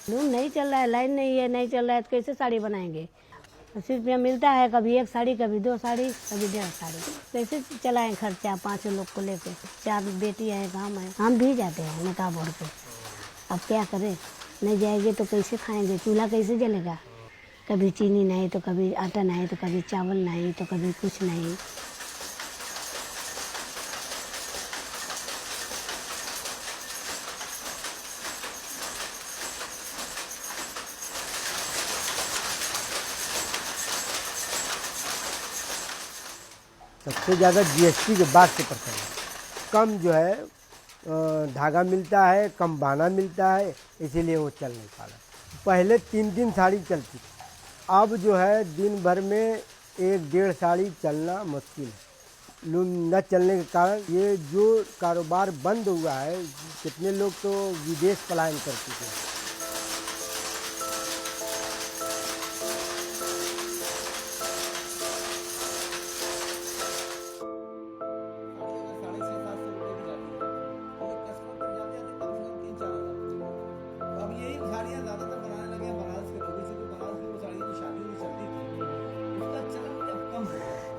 Loom नहीं चल रहा है, लाइन नहीं है, नहीं चल रहा है तो कैसे साड़ी बनाएंगे। 80 रुपया मिलता है, कभी 1 साड़ी, कभी 2 साड़ी, कभी 1.5 साड़ी। कैसे चलाएं खर्चा 5 लोग को लेके। 4 बेटी है, काम है, हम भी जाते हैं नकाब ओढ़ के। अब क्या करें, नहीं जाएंगे तो कैसे खाएंगे, चूल्हा कैसे जलेगा। कभी चीनी नहीं तो कभी आटा नहीं तो कभी चावल नहीं तो कभी कुछ नहीं। सबसे ज़्यादा जीएसटी के बाद से पड़ता है। कम जो है धागा मिलता है, कम बाना मिलता है, इसीलिए वो चल नहीं पा रहा। पहले 3 साड़ी चलती थी, अब जो है दिन भर में 1-1.5 साड़ी चलना मुश्किल है। लूम न चलने के कारण ये जो कारोबार बंद हुआ है, कितने लोग तो विदेश पलायन कर चुके हैं।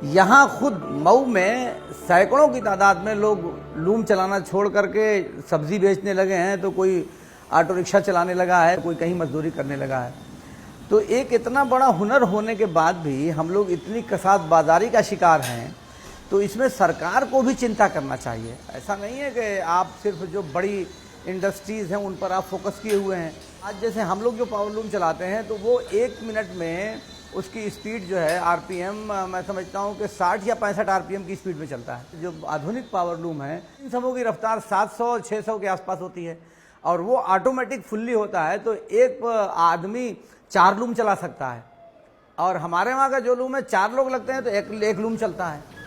यहाँ खुद मऊ में सैकड़ों की तादाद में लोग लूम चलाना छोड़ करके सब्जी बेचने लगे हैं, तो कोई ऑटो रिक्शा चलाने लगा है, कोई कहीं मजदूरी करने लगा है। तो एक इतना बड़ा हुनर होने के बाद भी हम लोग इतनी कसाद बाजारी का शिकार हैं, तो इसमें सरकार को भी चिंता करना चाहिए। ऐसा नहीं है कि आप सिर्फ जो बड़ी इंडस्ट्रीज़ हैं उन पर आप फोकस किए हुए हैं। आज जैसे हम लोग जो पावर लूम चलाते हैं तो वो 1 मिनट में उसकी स्पीड जो है आरपीएम, मैं समझता हूँ कि 60 या 65 आरपीएम की स्पीड में चलता है। जो आधुनिक पावर लूम है इन सबों की रफ्तार 700-600 के आसपास होती है और वो ऑटोमेटिक फुल्ली होता है, तो एक आदमी 4 लूम चला सकता है। और हमारे वहाँ का जो लूम है 4 लोग लगते हैं तो एक लूम चलता है।